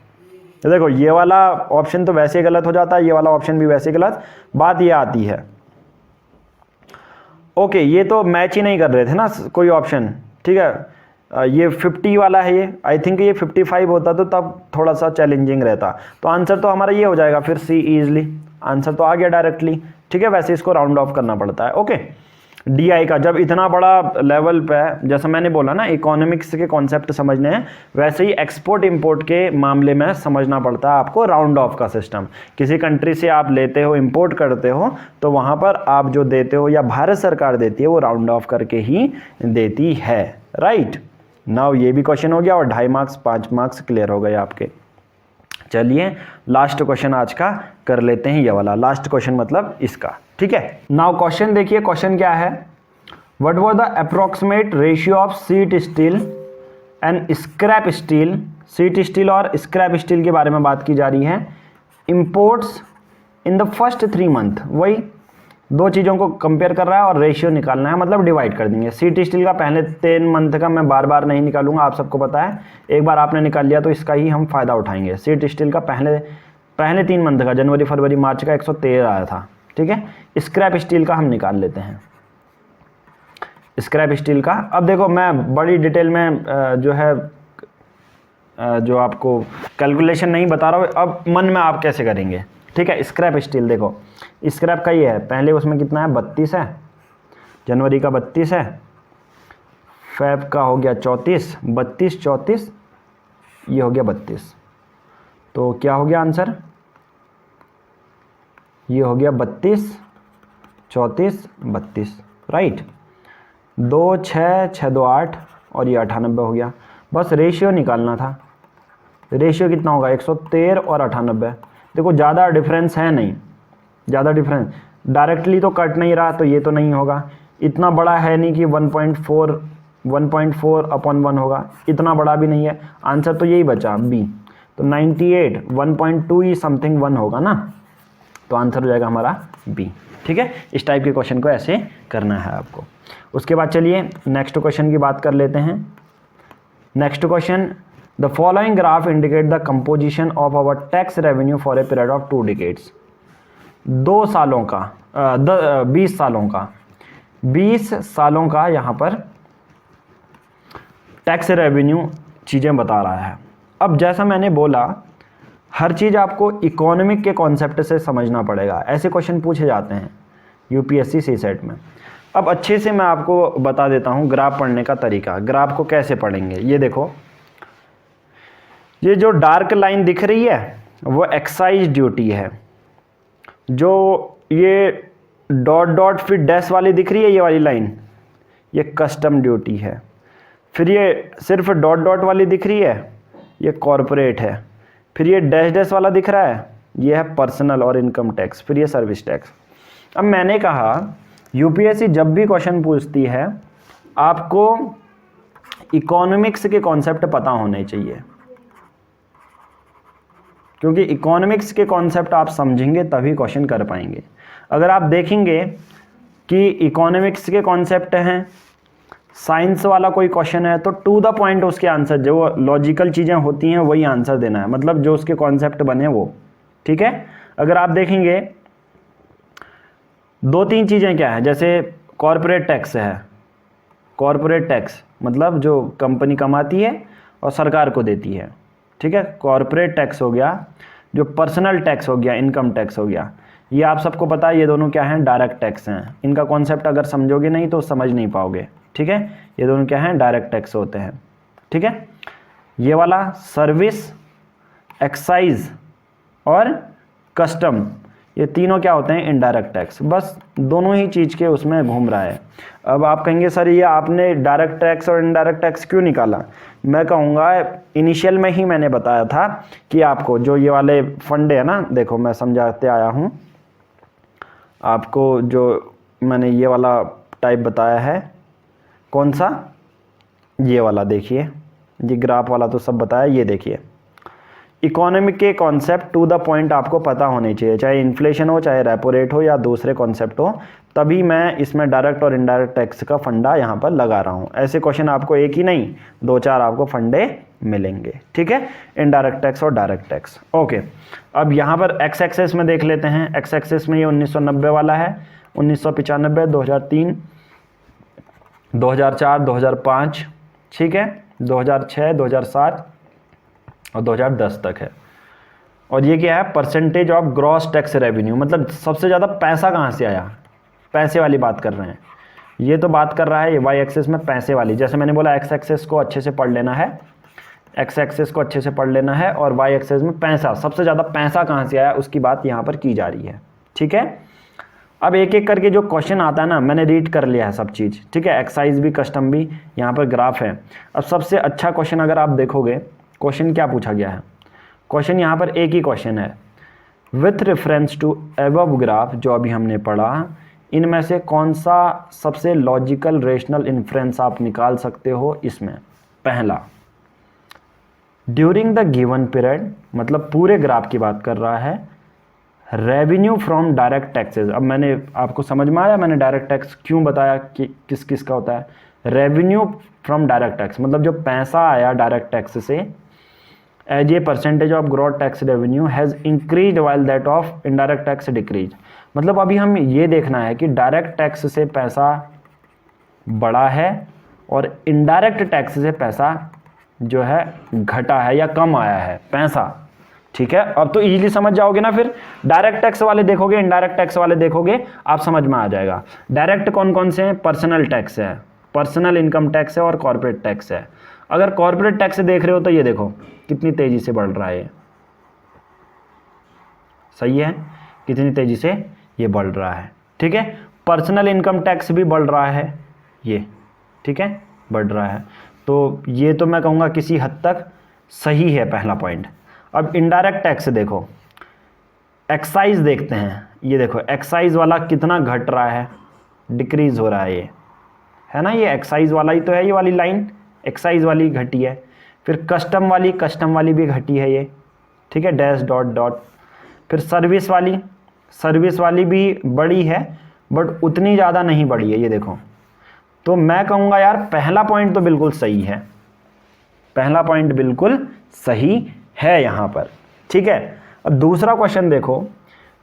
तो देखो ये वाला ऑप्शन तो वैसे गलत हो जाता है, ये वाला ऑप्शन भी वैसे गलत। बात ये आती है, ओके ये तो मैच ही नहीं कर रहे थे ना कोई ऑप्शन। ठीक है, ये 50 वाला है, ये आई थिंक ये 55 होता तो तब थोड़ा सा चैलेंजिंग रहता। तो आंसर तो हमारा ये हो जाएगा फिर सी ईजिली, आंसर तो आ गया डायरेक्टली। ठीक है, वैसे इसको राउंड ऑफ करना पड़ता है। ओके, डीआई का जब इतना बड़ा लेवल पे है, जैसा मैंने बोला ना इकोनॉमिक्स के कॉन्सेप्ट समझने हैं, वैसे ही एक्सपोर्ट इंपोर्ट के मामले में समझना पड़ता है आपको राउंड ऑफ का सिस्टम। किसी कंट्री से आप लेते हो, इंपोर्ट करते हो, तो वहाँ पर आप जो देते हो या भारत सरकार देती है वो राउंड ऑफ करके ही देती है। राइट, नाउ ये भी क्वेश्चन हो गया और 2.5 मार्क्स 5 मार्क्स क्लियर हो गए आपके। चलिए लास्ट क्वेश्चन आज का कर लेते हैं, ये वाला लास्ट क्वेश्चन मतलब इसका। ठीक है, नाउ क्वेश्चन देखिए, क्वेश्चन क्या है, what was the approximate ratio of sheet steel and scrap steel. Sheet steel और स्क्रैप स्टील के बारे में बात की जा रही है। Imports in the first 3 month, वही दो चीज़ों को कंपेयर कर रहा है और रेशियो निकालना है, मतलब डिवाइड कर देंगे। शीट स्टील का पहले 3 मंथ का मैं बार बार नहीं निकालूंगा, आप सबको पता है, एक बार आपने निकाल लिया तो इसका ही हम फायदा उठाएंगे। शीट स्टील का पहले 3 मंथ का, जनवरी फरवरी मार्च का 113 आया था। ठीक है, स्क्रैप स्टील का हम निकाल लेते हैं, स्क्रैप स्टील का। अब देखो मैं बड़ी डिटेल में जो है जो आपको कैलकुलेशन नहीं बता रहा हूँ, अब मन में आप कैसे करेंगे। ठीक है, स्क्रैप स्टील देखो, स्क्रैप का ये है, पहले उसमें कितना है 32 है, जनवरी का 32 है, फेब का हो गया 34, 32 34, ये हो गया 32। तो क्या हो गया आंसर, ये हो गया 32 34 32। राइट, 2 6 6 2 8 और ये 98 हो गया। बस रेशियो निकालना था, रेशियो कितना होगा 113 और 98। देखो ज़्यादा डिफरेंस है नहीं, ज़्यादा डिफरेंस डायरेक्टली तो कट नहीं रहा, तो ये तो नहीं होगा। इतना बड़ा है नहीं कि 1.4/1 होगा, इतना बड़ा भी नहीं है। आंसर तो यही बचा बी, तो 98 1.2 ही समथिंग 1 होगा ना, तो आंसर हो जाएगा हमारा बी। ठीक है, इस टाइप के क्वेश्चन को ऐसे करना है आपको। उसके बाद चलिए नेक्स्ट क्वेश्चन की बात कर लेते हैं। Next question, the following graph indicate the composition of our tax revenue for a period of 2 decades. 2 सालों का 20 सालों का 20 सालों का यहाँ पर टैक्स रेवेन्यू चीज़ें बता रहा है। अब जैसा मैंने बोला, हर चीज़ आपको इकोनॉमिक के कॉन्सेप्ट से समझना पड़ेगा। ऐसे क्वेश्चन पूछे जाते हैं यूपीएससी सीसेट में। अब अच्छे से मैं आपको बता देता हूँ ग्राफ पढ़ने का तरीका। ग्राफ को कैसे पढ़ेंगे, ये देखो, ये जो डार्क लाइन दिख रही है वो एक्साइज ड्यूटी है। जो ये डॉट डॉट फिर डैश वाली दिख रही है, ये वाली लाइन, ये कस्टम ड्यूटी है। फिर ये सिर्फ डॉट डॉट वाली दिख रही है, ये कॉरपोरेट है। फिर ये डैश डैश वाला दिख रहा है, ये है पर्सनल और इनकम टैक्स। फिर ये सर्विस टैक्स। अब मैंने कहा यूपीएससी जब भी क्वेश्चन पूछती है आपको इकोनॉमिक्स के कॉन्सेप्ट पता होने चाहिए, क्योंकि इकोनॉमिक्स के कॉन्सेप्ट आप समझेंगे तभी क्वेश्चन कर पाएंगे। अगर आप देखेंगे कि इकोनॉमिक्स के कॉन्सेप्ट हैं, साइंस वाला कोई क्वेश्चन है, तो टू द पॉइंट उसके आंसर, जो लॉजिकल चीज़ें होती हैं वही आंसर देना है, मतलब जो उसके कॉन्सेप्ट बने वो, ठीक है। अगर आप देखेंगे 2-3 चीज़ें क्या है, जैसे कॉरपोरेट टैक्स है। कॉरपोरेट टैक्स मतलब जो कंपनी कमाती है और सरकार को देती है, ठीक है। कॉरपोरेट टैक्स हो गया, जो पर्सनल टैक्स हो गया, इनकम टैक्स हो गया। ये आप सबको पता है, ये दोनों क्या हैं, डायरेक्ट टैक्स हैं। इनका कॉन्सेप्ट अगर समझोगे नहीं तो समझ नहीं पाओगे, ठीक है। ये दोनों क्या हैं, डायरेक्ट टैक्स होते हैं, ठीक है। ये वाला सर्विस, एक्साइज और कस्टम, ये तीनों क्या होते हैं, इनडायरेक्ट टैक्स। बस दोनों ही चीज़ के उसमें घूम रहा है। अब आप कहेंगे सर ये आपने डायरेक्ट टैक्स और इनडायरेक्ट टैक्स क्यों निकाला। मैं कहूँगा इनिशियल में ही मैंने बताया था कि आपको जो ये वाले फंडे है ना, देखो मैं समझाते आया हूँ आपको, जो मैंने ये वाला टाइप बताया है, कौन सा, ये वाला देखिए, ये ग्राफ वाला तो सब बताया। ये देखिए, इकोनॉमिक के कॉन्सेप्ट टू द पॉइंट आपको पता होने चाहिए, चाहे इन्फ्लेशन हो, चाहे रेपो रेट हो या दूसरे कॉन्सेप्ट हो, तभी मैं इसमें डायरेक्ट और इनडायरेक्ट टैक्स का फंडा यहाँ पर लगा रहा हूँ। ऐसे क्वेश्चन आपको एक ही नहीं 2-4 आपको फंडे मिलेंगे, ठीक है, इनडायरेक्ट टैक्स और डायरेक्ट टैक्स। ओके, अब यहाँ पर एक्स एक्सेस में देख लेते हैं। एक्स एक्सेस में ये 1990 वाला है, 1995, 2003, 2004, 2005, ठीक है, 2006, 2007 और 2010 तक है। और ये क्या है, percentage of gross tax revenue, मतलब सबसे ज़्यादा पैसा कहाँ से आया, पैसे वाली बात कर रहे हैं। ये तो बात कर रहा है ये वाई एक्सेस में पैसे वाली। जैसे मैंने बोला एक्स एक्सेस को अच्छे से पढ़ लेना है, एक्स एक्सेस को अच्छे से पढ़ लेना है, और वाई एक्सेस में पैसा, सबसे ज़्यादा पैसा कहाँ से आया उसकी बात यहाँ पर की जा रही है, ठीक है। अब एक एक करके जो क्वेश्चन आता है ना, मैंने रीड कर लिया है सब चीज़, ठीक है। एक्साइज भी, कस्टम भी, यहाँ पर ग्राफ है। अब सबसे अच्छा क्वेश्चन अगर आप देखोगे, क्वेश्चन क्या पूछा गया है, क्वेश्चन यहाँ पर एक ही क्वेश्चन है, with reference to above graph, जो अभी हमने पढ़ा, इनमें से कौन सा सबसे लॉजिकल रेशनल इन्फ्रेंस आप निकाल सकते हो इसमें। पहला, ड्यूरिंग द गिवन पीरियड, मतलब पूरे ग्राफ की बात कर रहा है, रेवेन्यू फ्रॉम डायरेक्ट टैक्सेस। अब मैंने आपको समझ में आया मैंने डायरेक्ट टैक्स क्यों बताया कि किस किस का होता है। रेवेन्यू फ्रॉम डायरेक्ट टैक्स मतलब जो पैसा आया डायरेक्ट टैक्स से, as a percentage of gross tax revenue has increase while that of indirect tax decrease. मतलब अभी हम ये देखना है कि डायरेक्ट टैक्स से पैसा बढ़ा है और इनडायरेक्ट टैक्स से पैसा जो है घटा है या कम आया है पैसा, ठीक है। अब तो इजीली समझ जाओगे ना, फिर डायरेक्ट टैक्स वाले देखोगे, इनडायरेक्ट टैक्स वाले देखोगे, आप समझ में आ जाएगा। डायरेक्ट कौन कौन से हैं, पर्सनल टैक्स है, पर्सनल इनकम टैक्स है और कॉर्पोरेट टैक्स है। अगर कॉर्पोरेट टैक्स देख रहे हो तो ये देखो कितनी तेजी से बढ़ रहा है, सही है, कितनी तेजी से ये बढ़ रहा है, ठीक है। पर्सनल इनकम टैक्स भी बढ़ रहा है ये, ठीक है, बढ़ रहा है। तो ये तो मैं कहूँगा किसी हद तक सही है पहला पॉइंट। अब इनडायरेक्ट टैक्स देखो, एक्साइज देखते हैं, ये देखो एक्साइज वाला कितना घट रहा है, डिक्रीज हो रहा है, ये है ना, ये एक्साइज वाला ही तो है, ये वाली लाइन एक्साइज वाली घटी है। फिर कस्टम वाली भी घटी है ये, ठीक है, डैश डॉट डॉट। फिर सर्विस वाली भी बड़ी है बट उतनी ज़्यादा नहीं बढ़ी है, ये देखो। तो मैं कहूँगा यार पहला पॉइंट तो बिल्कुल सही है, पहला पॉइंट बिल्कुल सही है यहाँ पर, ठीक है। अब दूसरा क्वेश्चन देखो,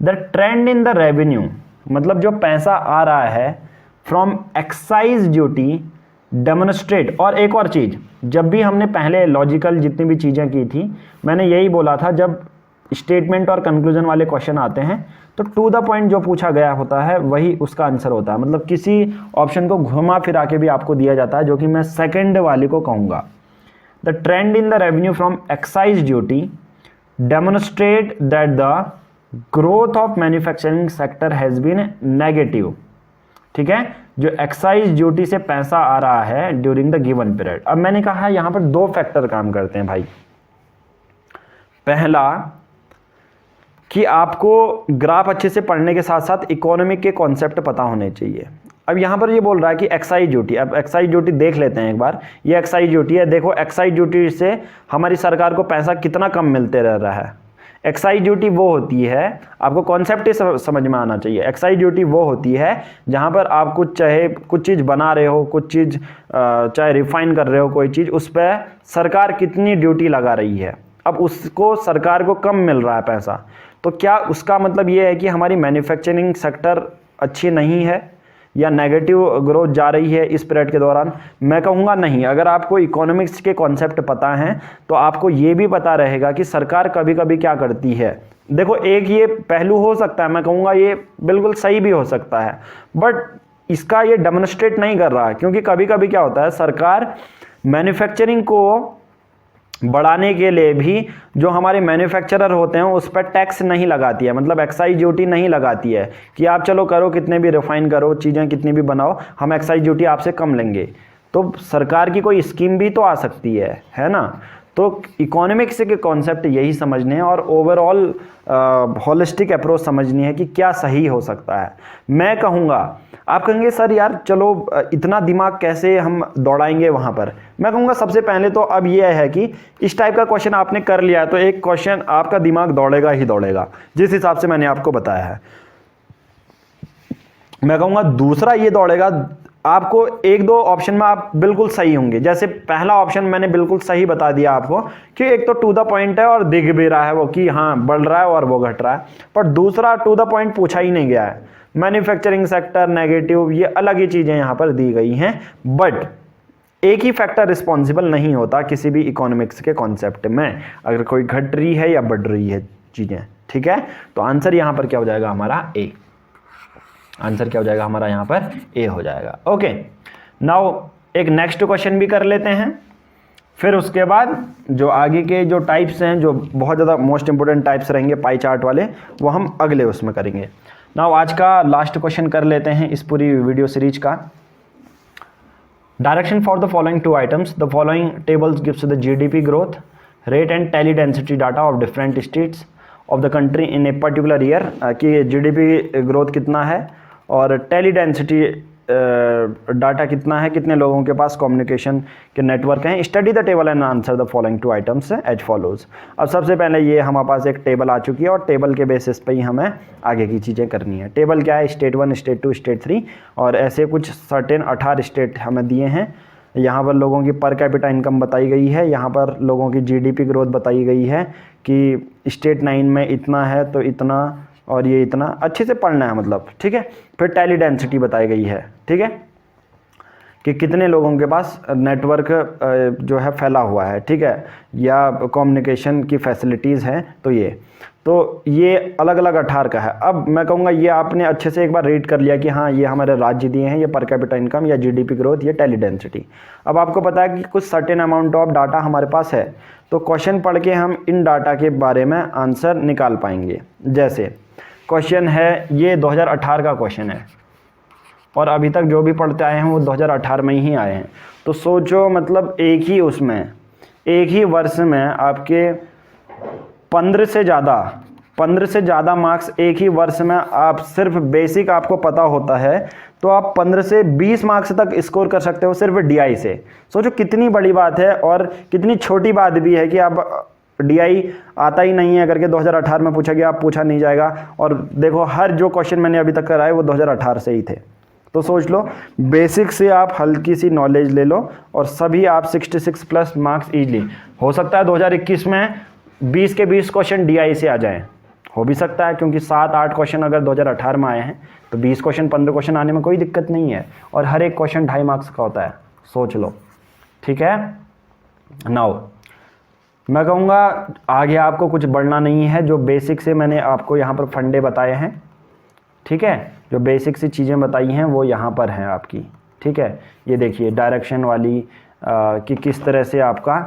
the trend in the revenue, मतलब जो पैसा आ रहा है फ्रॉम एक्साइज ड्यूटी डेमोन्स्ट्रेट। और एक और चीज़, जब भी हमने पहले लॉजिकल जितनी भी चीज़ें की थी, मैंने यही बोला था, जब स्टेटमेंट और कंक्लूजन वाले क्वेश्चन आते हैं तो टू द पॉइंट जो पूछा गया होता है वही उसका आंसर होता है। मतलब किसी ऑप्शन को घुमा फिरा के भी आपको दिया जाता है, जो कि मैं सेकंड वाले को कहूँगा। The trend in the revenue from excise duty demonstrate that the growth of manufacturing sector has been negative, ठीक है। जो एक्साइज ड्यूटी से पैसा आ रहा है ड्यूरिंग द गिवन पीरियड। अब मैंने कहा है यहाँ पर दो फैक्टर काम करते हैं भाई। पहला कि आपको ग्राफ अच्छे से पढ़ने के साथ साथ इकोनॉमिक के कॉन्सेप्ट पता होने चाहिए। अब यहाँ पर ये बोल रहा है कि एक्साइज ड्यूटी, अब एक्साइज ड्यूटी देख लेते हैं एक बार। ये एक्साइज ड्यूटी है, देखो एक्साइज ड्यूटी से हमारी सरकार को पैसा कितना कम मिलते रह रहा है। एक्साइज ड्यूटी वो होती है, आपको कॉन्सेप्ट ही समझ में आना चाहिए। एक्साइज ड्यूटी वो होती है जहाँ पर आप कुछ चीज़ बना रहे हो, कुछ चीज़ चाहे रिफाइन कर रहे हो कोई चीज़, उस पर सरकार कितनी ड्यूटी लगा रही है। अब उसको सरकार को कम मिल रहा है पैसा, तो क्या उसका मतलब ये है कि हमारी मैन्युफैक्चरिंग सेक्टर अच्छी नहीं है या नेगेटिव ग्रोथ जा रही है इस पीरियड के दौरान? मैं कहूँगा नहीं। अगर आपको इकोनॉमिक्स के कॉन्सेप्ट पता हैं तो आपको ये भी पता रहेगा कि सरकार कभी कभी क्या करती है। देखो, एक ये पहलू हो सकता है, मैं कहूँगा ये बिल्कुल सही भी हो सकता है, बट इसका ये डेमोन्स्ट्रेट नहीं कर रहा है। क्योंकि कभी कभी क्या होता है, सरकार मैन्युफैक्चरिंग को बढ़ाने के लिए भी जो हमारे मैन्युफैक्चरर होते हैं उस पर टैक्स नहीं लगाती है, मतलब एक्साइज ड्यूटी नहीं लगाती है कि आप चलो करो, कितने भी रिफाइन करो, चीज़ें कितनी भी बनाओ, हम एक्साइज ड्यूटी आपसे कम लेंगे। तो सरकार की कोई स्कीम भी तो आ सकती है ना। तो इकोनॉमिक्स के कॉन्सेप्ट यही समझने हैं और ओवरऑल होलिस्टिक अप्रोच समझनी है कि क्या सही हो सकता है। मैं कहूँगा, आप कहेंगे सर यार चलो इतना दिमाग कैसे हम दौड़ाएंगे वहाँ पर। मैं कहूँगा सबसे पहले तो अब ये है कि इस टाइप का क्वेश्चन आपने कर लिया है तो एक क्वेश्चन आपका दिमाग दौड़ेगा ही दौड़ेगा, जिस हिसाब से मैंने आपको बताया है। मैं कहूँगा दूसरा ये दौड़ेगा, आपको एक दो ऑप्शन में आप बिल्कुल सही होंगे। जैसे पहला ऑप्शन मैंने बिल्कुल सही बता दिया आपको कि एक तो टू द पॉइंट है और दिख भी रहा है वो कि हाँ बढ़ रहा है और वो घट रहा है, पर दूसरा टू द पॉइंट पूछा ही नहीं गया है। मैन्युफैक्चरिंग सेक्टर नेगेटिव, ये अलग ही चीज़ें यहाँ पर दी गई हैं, बट एक ही फैक्टर रिस्पॉन्सिबल नहीं होता किसी भी इकोनॉमिक्स के कॉन्सेप्ट में, अगर कोई घट रही है या बढ़ रही है चीज़ें, ठीक है। तो आंसर यहाँ पर क्या हो जाएगा हमारा ए। आंसर क्या हो जाएगा हमारा यहाँ पर ए हो जाएगा। ओके, नाउ एक नेक्स्ट क्वेश्चन भी कर लेते हैं, फिर उसके बाद जो आगे के जो टाइप्स हैं, जो बहुत ज़्यादा मोस्ट इंपोर्टेंट टाइप्स रहेंगे पाई चार्ट वाले, वो हम अगले उसमें करेंगे। नाउ आज का लास्ट क्वेश्चन कर लेते हैं इस पूरी वीडियो सीरीज का। Direction for the following two items, the following tables gives the GDP growth rate and tele density data of different states of the country in a particular year, कि GDP growth कितना है और tele density data कितना है, कितने लोगों के पास कम्युनिकेशन के नेटवर्क हैं। Study the table and answer the following two items as follows. अब सबसे पहले ये हमारे पास एक टेबल आ चुकी है और टेबल के बेसिस पे ही हमें आगे की चीज़ें करनी है। टेबल क्या है, स्टेट 1, स्टेट 2, स्टेट 3 और ऐसे कुछ सर्टेन 18 स्टेट हमें दिए हैं। यहाँ पर लोगों की पर कैपिटा इनकम बताई गई है, यहाँ पर लोगों की जीडीपी ग्रोथ बताई गई है कि स्टेट 9 में इतना है तो इतना और ये इतना, अच्छे से पढ़ना है मतलब, ठीक है। फिर टेली डेंसिटी बताई गई है, ठीक है, कि कितने लोगों के पास नेटवर्क जो है फैला हुआ है, ठीक है, या कम्युनिकेशन की फैसिलिटीज़ हैं, तो ये अलग अलग 18 का है। अब मैं कहूँगा ये आपने अच्छे से एक बार रीड कर लिया कि हाँ ये हमारे राज्य दिए हैं, ये पर कैपिटा इनकम या जीडीपी ग्रोथ, ये टेली डेंसिटी। अब आपको पता है कि कुछ सर्टेन अमाउंट ऑफ डाटा हमारे पास है, तो क्वेश्चन पढ़ के हम इन डाटा के बारे में आंसर निकाल पाएंगे। जैसे क्वेश्चन है, ये 2018 का क्वेश्चन है और अभी तक जो भी पढ़ते आए हैं वो 2018 में ही आए हैं। तो सोचो मतलब एक ही वर्ष में आपके 15 से ज़्यादा मार्क्स एक ही वर्ष में, आप सिर्फ बेसिक आपको पता होता है तो आप 15 से 20 मार्क्स तक स्कोर कर सकते हो सिर्फ डीआई से। सोचो कितनी बड़ी बात है और कितनी छोटी बात भी है कि आप डीआई आता ही नहीं है करके 2018 में पूछा गया, आप पूछा नहीं जाएगा। और देखो हर जो क्वेश्चन मैंने अभी तक कराए वो 2018 से ही थे, तो सोच लो, बेसिक से आप हल्की सी नॉलेज ले लो और सभी आप 66 प्लस मार्क्स ईजिली। हो सकता है 2021 में 20 के 20 क्वेश्चन DI से आ जाएं, हो भी सकता है, क्योंकि 7-8 क्वेश्चन अगर 2018 में आए हैं तो 20 क्वेश्चन 15 क्वेश्चन आने में कोई दिक्कत नहीं है, और हर एक क्वेश्चन 2.5 मार्क्स का होता है, सोच लो। ठीक है, नाउ मैं कहूँगा आगे आपको कुछ बढ़ना नहीं है, जो बेसिक से मैंने आपको यहाँ पर फंडे बताए हैं, ठीक है, जो बेसिक सी चीज़ें बताई हैं वो यहाँ पर हैं आपकी। ठीक है, ये देखिए डायरेक्शन वाली कि किस तरह से आपका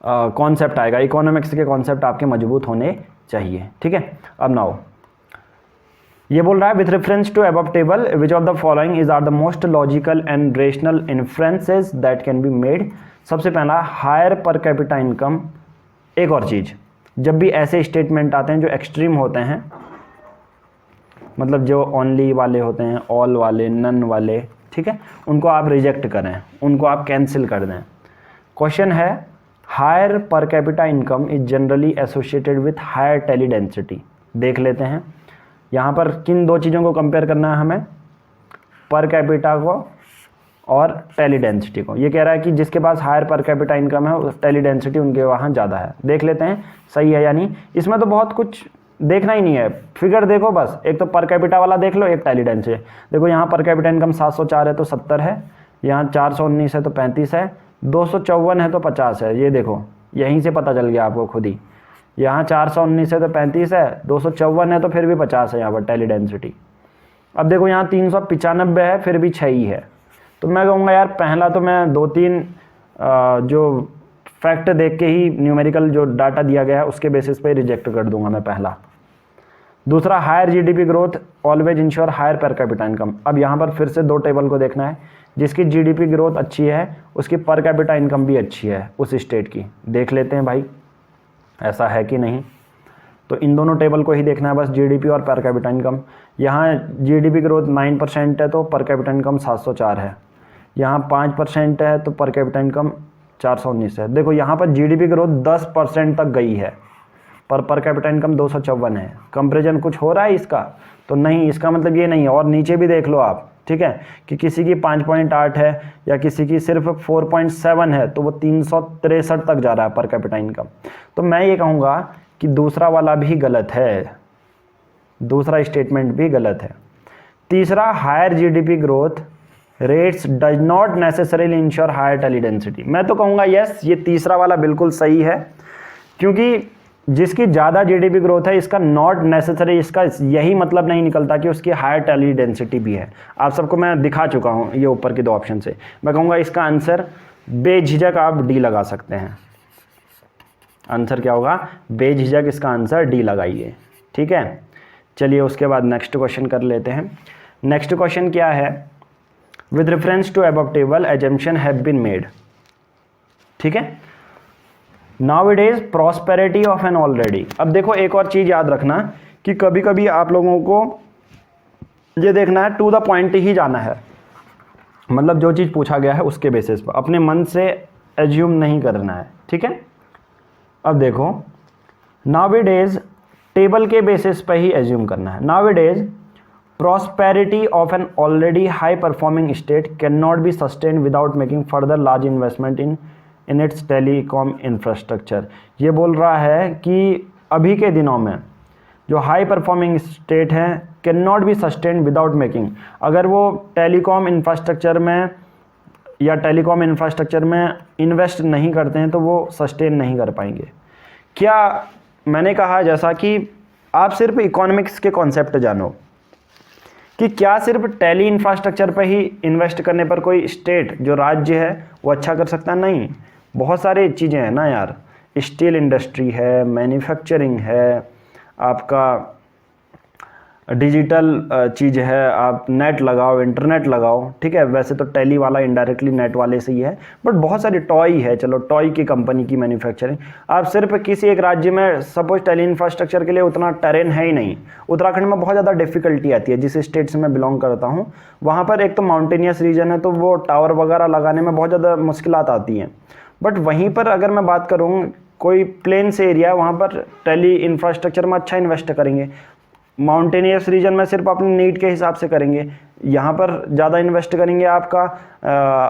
कॉन्सेप्ट आएगा, इकोनॉमिक्स के कॉन्सेप्ट आपके मजबूत होने चाहिए। ठीक है, अब नाउ ये बोल रहा है with reference to above table which of the following is are the most logical and rational inferences that can be made. सबसे पहला, हायर पर कैपिटा इनकम। एक और चीज़, जब भी ऐसे स्टेटमेंट आते हैं जो एक्सट्रीम होते हैं, मतलब जो ओनली वाले होते हैं, ऑल वाले, नन वाले, ठीक है, उनको आप रिजेक्ट करें, उनको आप कैंसिल कर दें। क्वेश्चन है, higher per capita income is generally associated with higher tele density. देख लेते हैं यहाँ पर किन दो चीज़ों को कंपेयर करना है हमें, पर कैपिटा को और टेली डेंसिटी को। ये कह रहा है कि जिसके पास हायर पर कैपिटा इनकम है टेली डेंसिटी उनके वहाँ ज़्यादा है। देख लेते हैं सही है या नहीं। इसमें तो बहुत कुछ देखना ही नहीं है, फिगर देखो बस, एक तो पर कैपिटा वाला देख लो, एक टेली डेंसिटी। देखो यहाँ पर कैपिटा इनकम 704 है तो 70 है, यहाँ 419 है तो 35 है, 254 है तो 50 है। ये देखो यहीं से पता चल गया आपको खुद ही, यहाँ 419 है तो 35 है, 254 है तो फिर भी 50 है यहाँ पर टेली डेंसिटी। अब देखो यहाँ 395 है फिर भी 6 ही है। तो मैं कहूँगा यार पहला तो मैं 2-3 जो फैक्ट देख के ही न्यूमेरिकल जो डाटा दिया गया है उसके बेसिस पे रिजेक्ट कर दूंगा मैं पहला। दूसरा, higher GDP growth always ensure higher per capita income. अब यहाँ पर फिर से 2 टेबल को देखना है, जिसकी जीडीपी ग्रोथ अच्छी है उसकी पर कैपिटा इनकम भी अच्छी है उस स्टेट की। देख लेते हैं भाई ऐसा है कि नहीं। तो इन दोनों टेबल को ही देखना है बस, जीडीपी और पर कैपिटा इनकम। यहाँ जीडीपी ग्रोथ 9% है तो पर कैपिटा इनकम 704 है, यहाँ 5% है तो पर कैपिटा इनकम 419 है। देखो यहाँ पर जीडीपी ग्रोथ 10% तक गई है पर कैपिटा इनकम 254 है। कंपैरिजन कुछ हो रहा है इसका तो नहीं, इसका मतलब ये नहीं है। और नीचे भी देख लो आप, ठीक है, कि किसी की 5.8 है या किसी की सिर्फ 4.7 है तो वो 363 तक जा रहा है पर कैपिटा इनकम। तो मैं ये कहूँगा कि दूसरा वाला भी गलत है, दूसरा स्टेटमेंट भी गलत है। तीसरा, higher GDP growth rates does not necessarily ensure higher tele density. मैं तो कहूँगा यस, ये तीसरा वाला बिल्कुल सही है, क्योंकि जिसकी ज़्यादा जीडीपी ग्रोथ है इसका नॉट नेसेसरी, इसका यही मतलब नहीं निकलता कि उसकी हायर टेली डेंसिटी भी है। आप सबको मैं दिखा चुका हूँ ये ऊपर की 2 ऑप्शन से। मैं कहूँगा इसका आंसर बेझिझक आप डी लगा सकते हैं। आंसर क्या होगा, बेझिझक इसका आंसर डी लगाइए। ठीक है, चलिए उसके बाद नेक्स्ट क्वेश्चन कर लेते हैं। नेक्स्ट क्वेश्चन क्या है, with reference to above table assumption have been made. ठीक है, nowadays prosperity of an already. अब देखो एक और चीज़ याद रखना कि कभी कभी आप लोगों को ये देखना है, टू द पॉइंट ही जाना है, मतलब जो चीज़ पूछा गया है उसके बेसिस पर, अपने मन से एज्यूम नहीं करना है। ठीक है, अब देखो नाउअडेज टेबल के बेसिस पर ही एज्यूम करना है। Nowadays prosperity of an already high performing state cannot be sustained without making further large investment in its telecom infrastructure। ये बोल रहा है कि अभी के दिनों में जो हाई परफॉर्मिंग स्टेट हैं can not be sustain without making, अगर वो टेलीकॉम इंफ्रास्ट्रक्चर में या टेलीकॉम इंफ्रास्ट्रक्चर में इन्वेस्ट नहीं करते हैं तो वो सस्टेन नहीं कर पाएंगे। क्या मैंने कहा जैसा कि आप सिर्फ इकोनॉमिक्स के कॉन्सेप्ट जानो कि क्या सिर्फ टेली इंफ्रास्ट्रक्चर पर ही इन्वेस्ट करने पर कोई स्टेट जो राज्य है वो अच्छा कर सकता है? नहीं, बहुत सारी चीज़ें हैं ना यार, स्टील इंडस्ट्री है, मैन्युफैक्चरिंग है, आपका डिजिटल चीज़ है, आप नेट लगाओ, इंटरनेट लगाओ। ठीक है, वैसे तो टेली वाला इनडायरेक्टली नेट वाले से ही है, बट बहुत सारी टॉय है, चलो टॉय की कंपनी की मैन्युफैक्चरिंग। आप सिर्फ किसी एक राज्य में सपोज टेली इंफ्रास्ट्रक्चर के लिए उतना टेरेन है ही नहीं। उत्तराखंड में बहुत ज़्यादा डिफिकल्टी आती है, जिस स्टेट से मैं बिलोंग करता हूँ वहाँ पर एक तो माउंटेनियस रीजन है तो वो टावर वगैरह लगाने में बहुत ज़्यादा मुश्किलात आती हैं। बट वहीं पर अगर मैं बात करूँ कोई प्लेन से एरिया है वहाँ पर टेली इंफ्रास्ट्रक्चर में अच्छा इन्वेस्ट करेंगे। माउंटेनियस रीजन में सिर्फ अपने नीड के हिसाब से करेंगे, यहाँ पर ज़्यादा इन्वेस्ट करेंगे आपका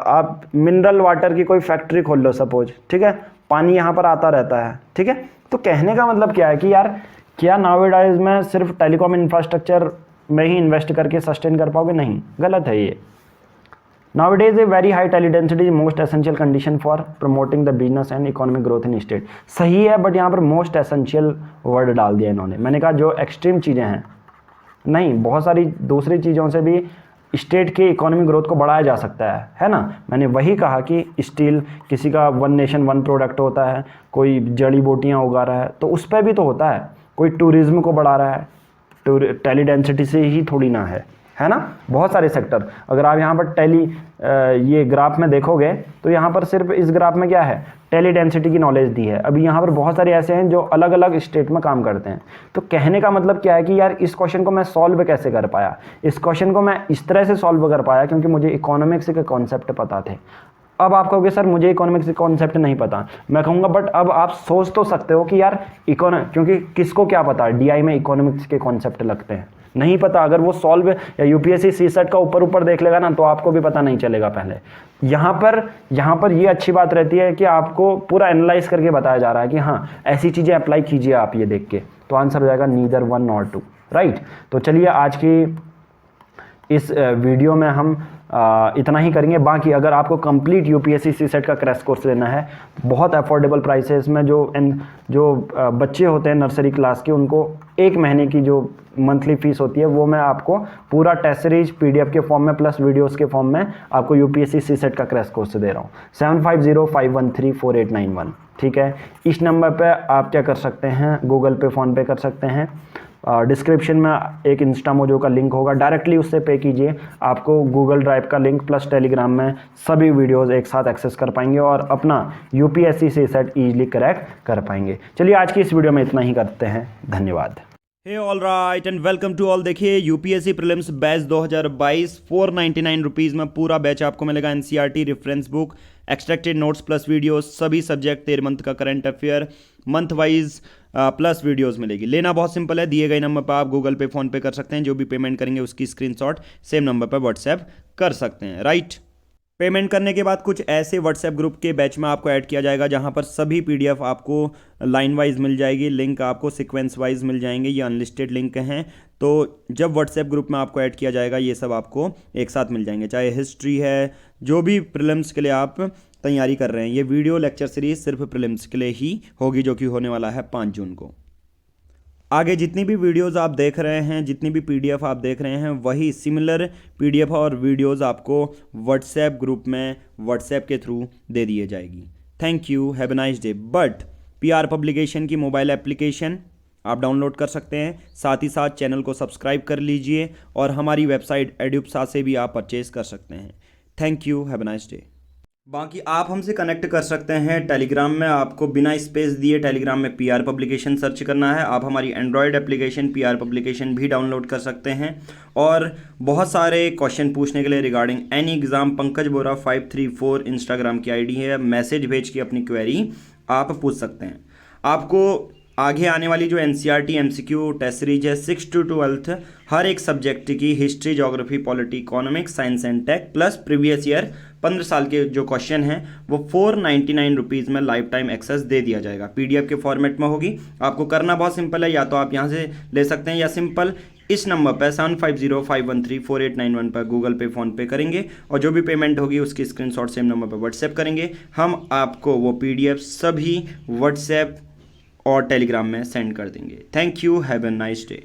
आप मिनरल वाटर की कोई फैक्ट्री खोल लो सपोज, ठीक है, पानी यहाँ पर आता रहता है, ठीक है। तो कहने का मतलब क्या है कि यार क्या नाउअडेज में सिर्फ टेलीकॉम इंफ्रास्ट्रक्चर में ही इन्वेस्ट करके सस्टेन कर पाओगे, नहीं, गलत है ये। Nowadays, a very high tele density is most essential condition for promoting the business and economic growth in state। सही है, बट यहाँ पर मोस्ट एसेंशियल वर्ड डाल दिया इन्होंने। मैंने कहा जो एक्सट्रीम चीज़ें हैं, नहीं, बहुत सारी दूसरी चीज़ों से भी स्टेट के इकोनॉमिक ग्रोथ को बढ़ाया जा सकता है ना। मैंने वही कहा कि स्टील किसी का वन नेशन वन प्रोडक्ट होता है, कोई जड़ी बूटियाँ उगा रहा है तो उस पर भी तो होता है, कोई टूरिज्म को बढ़ा रहा है, टेली डेंसिटी से ही थोड़ी ना है ना। बहुत सारे सेक्टर, अगर आप यहाँ पर ये ग्राफ में देखोगे तो यहाँ पर सिर्फ इस ग्राफ में क्या है, टेली डेंसिटी की नॉलेज दी है। अभी यहाँ पर बहुत सारे ऐसे हैं जो अलग अलग स्टेट में काम करते हैं। तो कहने का मतलब क्या है कि यार इस क्वेश्चन को मैं सॉल्व कैसे कर पाया, इस क्वेश्चन को मैं इस तरह से सॉल्व कर पाया क्योंकि मुझे इकोनॉमिक्स के कॉन्सेप्ट पता थे। अब आप कहोगे सर मुझे इकोनॉमिक्स के कॉन्सेप्ट नहीं पता, मैं कहूँगा बट अब आप सोच तो सकते हो कि यार क्योंकि किसको क्या पता डीआई में इकोनॉमिक्स के कॉन्सेप्ट लगते हैं, नहीं पता। अगर वो सॉल्व या यूपीएससी सीसेट का ऊपर देख लेगा ना तो आपको भी पता नहीं चलेगा पहले। यहाँ पर ये अच्छी बात रहती है कि आपको पूरा एनालाइज करके बताया जा रहा है कि हाँ ऐसी चीज़ें अप्लाई कीजिए आप, ये देख के तो आंसर हो जाएगा नीदर 1 और 2, राइट। तो चलिए आज की इस वीडियो में हम इतना ही करेंगे। बाकी अगर आपको कंप्लीट यूपीएससी सीसेट का क्रैश कोर्स लेना है, बहुत अफोर्डेबल प्राइस है इसमें। जो बच्चे होते हैं नर्सरी क्लास के, उनको 1 महीने की जो मंथली फीस होती है वो मैं आपको पूरा टेस्ट सीरीज पीडीएफ के फॉर्म में प्लस वीडियोस के फॉर्म में आपको यूपीएससी सीसेट का क्रैश कोर्स दे रहा हूँ। 7505134891, ठीक है। इस नंबर पे आप क्या कर सकते हैं, गूगल पे, फ़ोन पे कर सकते हैं। डिस्क्रिप्शन में एक इंस्टामोजो का लिंक होगा, डायरेक्टली उससे पे कीजिए, आपको गूगल ड्राइव का लिंक प्लस टेलीग्राम में सभी वीडियोस एक साथ एक्सेस कर पाएंगे और अपना यूपीएससी सीसेट ईजिली क्रैक कर पाएंगे। चलिए आज की इस वीडियो में इतना ही करते हैं, धन्यवाद। Hey all right and welcome to all. देखिए यूपीएससी प्रीलिम्स बैच 2022 499 रुपीज़ में पूरा बैच आपको मिलेगा। NCERT reference book, extracted notes plus videos, सभी सब्जेक्ट 13 मंथ का current affair month wise plus videos मिलेगी। लेना बहुत सिंपल है, दिए गए नंबर पर आप गूगल पे, फ़ोन पे कर सकते हैं। जो भी पेमेंट करेंगे उसकी स्क्रीनशॉट सेम नंबर पर व्हाट्सएप कर सकते हैं, राइट। पेमेंट करने के बाद कुछ ऐसे व्हाट्सएप ग्रुप के बैच में आपको ऐड किया जाएगा जहां पर सभी पीडीएफ आपको लाइन वाइज मिल जाएगी, लिंक आपको सीक्वेंस वाइज मिल जाएंगे। ये अनलिस्टेड लिंक हैं, तो जब व्हाट्सएप ग्रुप में आपको ऐड किया जाएगा ये सब आपको एक साथ मिल जाएंगे। चाहे हिस्ट्री है, जो भी प्रीलिम्स के लिए आप तैयारी कर रहे हैं, ये वीडियो लेक्चर सीरीज सिर्फ प्रीलिम्स के लिए ही होगी, जो कि होने वाला है 5 जून को। आगे जितनी भी वीडियोस आप देख रहे हैं, जितनी भी पीडीएफ आप देख रहे हैं, वही सिमिलर पीडीएफ और वीडियोस आपको व्हाट्सएप ग्रुप में व्हाट्सएप के थ्रू दे दिए जाएगी। Thank you, have a nice day. But PR publication की मोबाइल एप्लीकेशन आप डाउनलोड कर सकते हैं, साथ ही साथ चैनल को सब्सक्राइब कर लीजिए और हमारी वेबसाइट एड्यूप्सा से भी आप परचेज कर सकते हैं। Thank you, have a nice day. बाकी आप हमसे कनेक्ट कर सकते हैं टेलीग्राम में, आपको बिना स्पेस दिए टेलीग्राम में पीआर पब्लिकेशन सर्च करना है। आप हमारी एंड्रॉयड एप्लीकेशन पीआर पब्लिकेशन भी डाउनलोड कर सकते हैं और बहुत सारे क्वेश्चन पूछने के लिए रिगार्डिंग एनी एग्ज़ाम पंकज बोरा 534 इंस्टाग्राम की आईडी है। मैसेज भेज के अपनी क्वेरी आप पूछ सकते हैं। आपको आगे आने वाली जो एनसीईआरटी एमसीक्यू टेस्ट सीरीज है 6 to 12 हर एक सब्जेक्ट की history, geography, polity, economics, science and tech plus previous year 15 साल के जो क्वेश्चन हैं वो 499 रुपीज़ में लाइफ टाइम एक्सेस दे दिया जाएगा। पीडीएफ के फॉर्मेट में होगी। आपको करना बहुत सिंपल है, या तो आप यहाँ से ले सकते हैं या सिंपल इस नंबर पर 7505134891 पर गूगल पे, फ़ोन पे करेंगे और जो भी पेमेंट होगी उसकी स्क्रीनशॉट सेम नंबर पर व्हाट्सएप करेंगे। हम आपको वो पीडीएफ सभी व्हाट्सएप और टेलीग्राम में सेंड कर देंगे। Thank you, have a nice day.